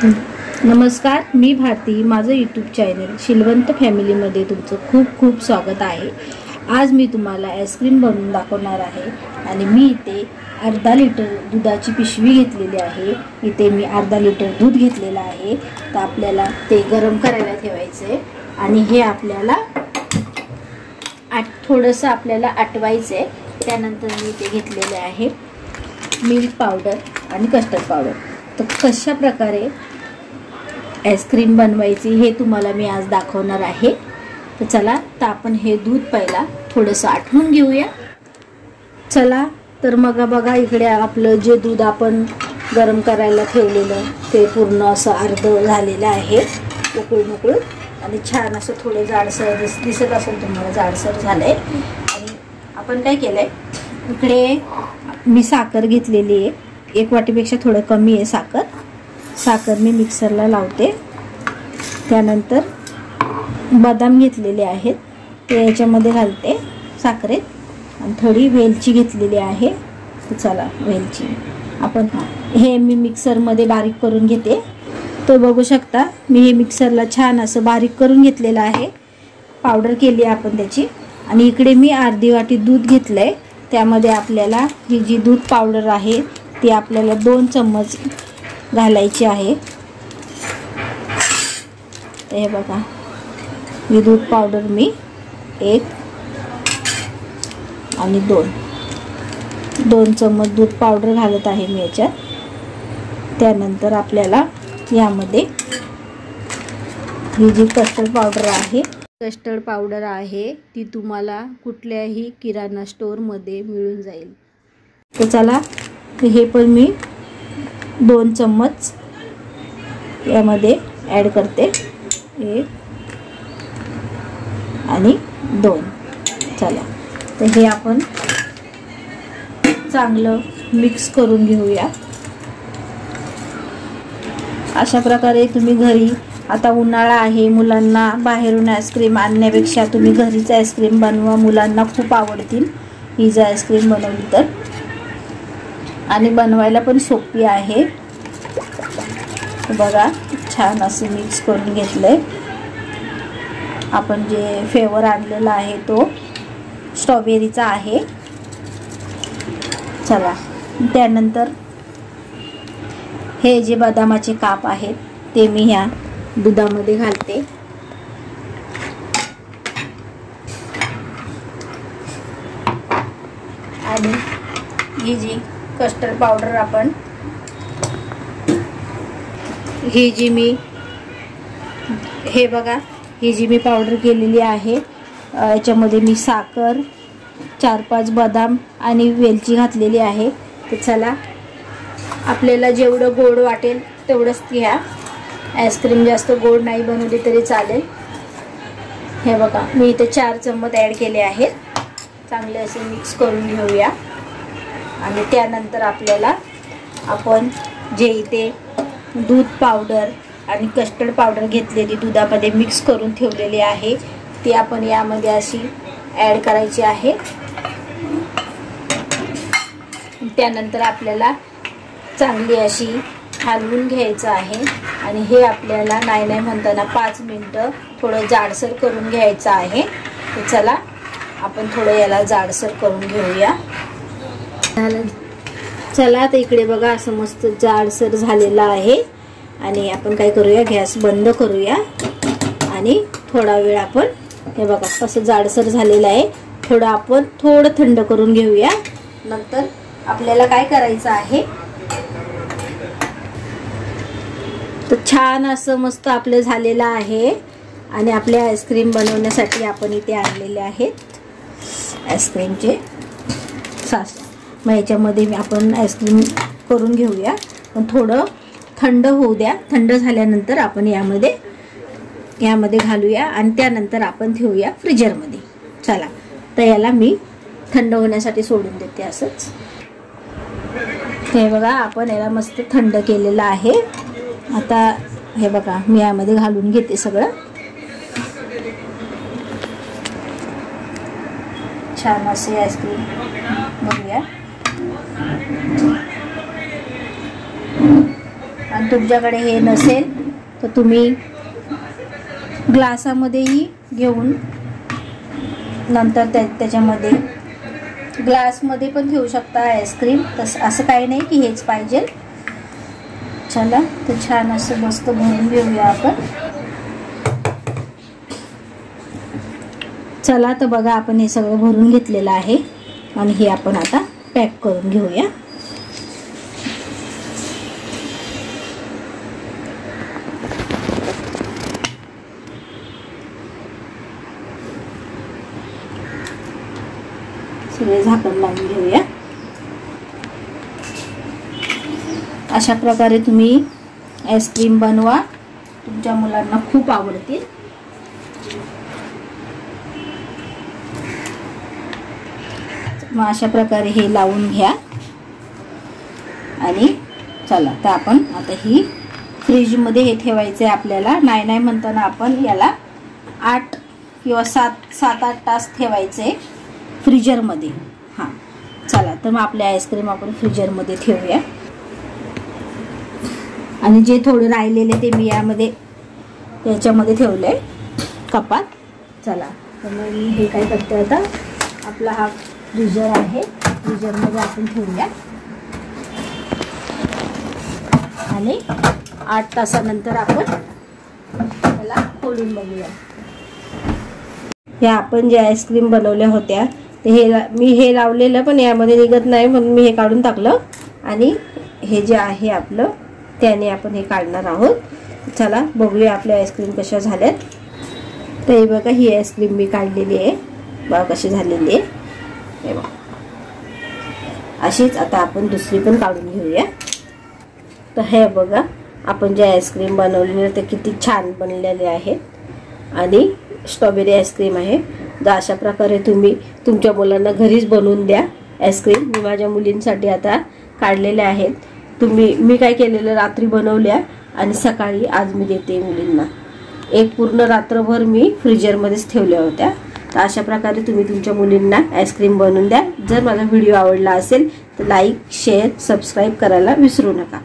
नमस्कार, मी भारती. माझं YouTube channel Shilwant फॅमिलीमध्ये तुमचं खूप खूप स्वागत आहे. आज मी तुम्हाला आईस्क्रीम बनवून दाखवणार आहे आणि मी इथे अर्धा लिटर दुधाची पिशवी घेतलेली आहे. इथे मी अर्धा लिटर दूध घेतलेलं आहे. तर आपल्याला ते गरम करायला ठेवायचं आहे आणि हे आपल्याला थोडंसं आपल्याला आटवायचं आहे. त्यानंतर मी इथे घेतलेले आहे मिल्क पावडर आणि कस्टर्ड पावडर. तर कशा प्रकारे आईस्क्रीम बनवायची हे तुम्हाला मी आज दाखवणार आहे. तर चला, तर आपण हे दूध पहिला थोडंसं आटवून घेऊया. चला, तर मग बघा, इकडे आपलं जे दूध आपण गरम करायला ठेवलेलं ते पूर्ण असं अर्ध झालेलं आहे, उकळून आणि छान असं थोडं जाडसर दिसत असेल तुम्हाला, जाडसर झालंय. आणि आपण काय केलंय, इकडे मी साखर घेतलेली आहे. 1 वाटीपेक्षा थोडं कमी आहे साखर मी मिक्सरला लावते. त्यानंतर बदाम घेतलेले आहेत ते याच्यामध्ये घालते साखरेत आणि थोडी वेलची घेतलेली आहे. तर चला, वेलची आपण हे मी मिक्सरमध्ये बारीक करून घेते. तो बघू शकता, मी हे मिक्सरला छान असं बारीक करून घेतलेलं आहे, पावडर केली आपण त्याची. आणि इकडे मी अर्धी वाटी दूध घेतलंय. त्यामध्ये आपल्याला ही जी दूध पावडर आहे ती आपल्याला 2 चम्मच घालायची आहे. तर हे बघा, ही दूध पावडर मी 1 आणि 2 चम्मच दूध पावडर घालत आहे मी याच्यात. त्यानंतर आपल्याला यामध्ये ही जी कस्टर्ड पावडर आहे ती तुम्हाला कुठल्याही किराणा स्टोअरमध्ये मिळून जाईल. तर चला, हे पण मी 2 चम्मच यामध्ये ॲड करते, 1 आणि 2. चला, तर हे आपण चांगलं मिक्स करून घेऊया. अशा प्रकारे तुम्ही घरी, आता उन्हाळा आहे, मुलांना बाहेरून आईस्क्रीम आणण्यापेक्षा तुम्ही घरीच आईस्क्रीम बनवा. मुलांना खूप आवडतील ही जर आईस्क्रीम बनवली तर. आणि बनवायला पण सोपी आहे. बघा, छान असं मिक्स करून घेतलंय. आपण जे फ्लेवर आणलेला आहे तो स्ट्रॉबेरीचा आहे. चला, त्यानंतर हे जे बदामाचे काप आहेत ते मी ह्या दुधामध्ये घालते. आणि ही जी कस्टर्ड पावडर आपण हे बघा, ही जी मी पावडर केलेली आहे याच्यामध्ये मी साखर, 4-5 बदाम आणि वेलची घातलेली आहे. तर चला, आपल्याला जेवढं गोड वाटेल तेवढंच घ्या. आईस्क्रीम जास्त गोड नाही बनवली तरी चालेल. हे बघा, मी इथे 4 चम्मच ॲड केले आहेत. चांगले असे मिक्स करून घेऊया. आणि त्यानंतर आपल्याला आपण जे इथे दूध पावडर आणि कस्टर्ड पावडर घेतलेली दुधामध्ये मिक्स करून ठेवलेली आहे ती आपण यामध्ये अशी ॲड करायची आहे. त्यानंतर आपल्याला चांगली अशी हलवून घ्यायचं आहे. आणि हे आपल्याला नाही म्हणताना 5 मिनटं थोडं जाडसर करून घ्यायचं आहे. तर चला, आपण थोडं याला जाडसर करून घेऊया. चला, तर इकडे बघा, असं मस्त जाडसर झालेलं आहे. आणि आपण काय करूया, गॅस बंद करूया आणि थोडा वेळ आपण, हे बघा कसं जाडसर झालेलं आहे, आपण थोडं थंड करून घेऊया. नंतर आपल्याला काय करायचं आहे, तर छान असं मस्त आपलं झालेलं आहे. आणि आपल्या आईस्क्रीम बनवण्यासाठी आपण इथे आणलेले आहेत आईस्क्रीमचे सास. मग याच्यामध्ये आपण आईस्क्रीम करून घेऊया, पण थोडं थंड होऊ द्या. थंड झाल्यानंतर आपण यामध्ये घालूया आणि त्यानंतर आपण ठेवूया फ्रीजरमध्ये. चला, तर याला मी थंड होण्यासाठी सोडून देते असंच. हे बघा, आपण याला मस्त थंड केलेलं आहे. आता हे बघा, मी यामध्ये घालून घेते सगळं. छान असे आईस्क्रीम बनवूया. आणि तुमच्याकडे हे नसेल तर तुम्ही ग्लासामध्येही घेऊन नंतर त्याच्यामध्ये ग्लासमध्ये पण ठेवू शकता आईस्क्रीम. तसं असं काही नाही की हेच पाहिजे. चला तर छान असं मस्त भरून घेऊया आपण. चला तर बघा आपण हे सगळं भरून घेतलेलं आहे आणि हे आपण आता पॅक करून घेऊया. सगळे झाकण लावून घेऊया. अशा प्रकारे तुम्ही आईस्क्रीम बनवा, तुमच्या मुलांना खूप आवडतील. मग अशा प्रकारे हे लावून घ्या आणि चला तर आपण आता ही फ्रीजमध्ये हे ठेवायचे आपल्याला. नाही म्हणताना आपण याला 8 किंवा 7-8 तास ठेवायचे फ्रीजरमध्ये. हां चला तर मग आपले आईस्क्रीम आपण फ्रीजरमध्ये ठेवूया. आणि जे थोडे राहिलेले ते मी याच्यामध्ये ठेवले कपात. चला तर मग मी हे काय करते आता, आपला हा फ्रीजर आहे, फ्रीजरमध्ये आपण ठेवूया आणि 8 तासानंतर आपण त्याला खोलून बघूया. या आपण जे आईस्क्रीम बनवल्या होत्या ते मी हे लावलेलं पण यामध्ये निघत नाही म्हणून मी हे काढून टाकलं आणि हे जे आहे आपलं त्याने आपण हे काढणार आहोत. चला बघूया आपल्या आईस्क्रीम कशा झाल्यात. तर हे बघा ही आईस्क्रीम मी काढलेली आहे, बघा कशी झालेली आहे. हे बघा अशीच आता आपण दुसरी पण काढून घेऊया. तर हे बघा आपण जे आईस्क्रीम बनवलेले ते किती छान बनलेले आहेत आणि स्ट्रॉबेरी आईस्क्रीम आहे. तर अशा प्रकारे तुम्ही तुमच्या मुलांना घरीच बनवून द्या आईस्क्रीम. मी माझ्या मुलींसाठी आता काढलेले आहेत. मी काय केलेलं, रात्री बनवल्या आणि सकाळी आज मी देते मुलींना. एक पूर्ण रात्रभर मी फ्रीजरमध्येच ठेवल्या होत्या. तर अशा प्रकारे तुम्ही तुमच्या मुलींना आईस्क्रीम बनवून द्या. जर माझा व्हिडिओ आवडला असेल तर लाईक, शेअर, सबस्क्राईब करायला विसरू नका.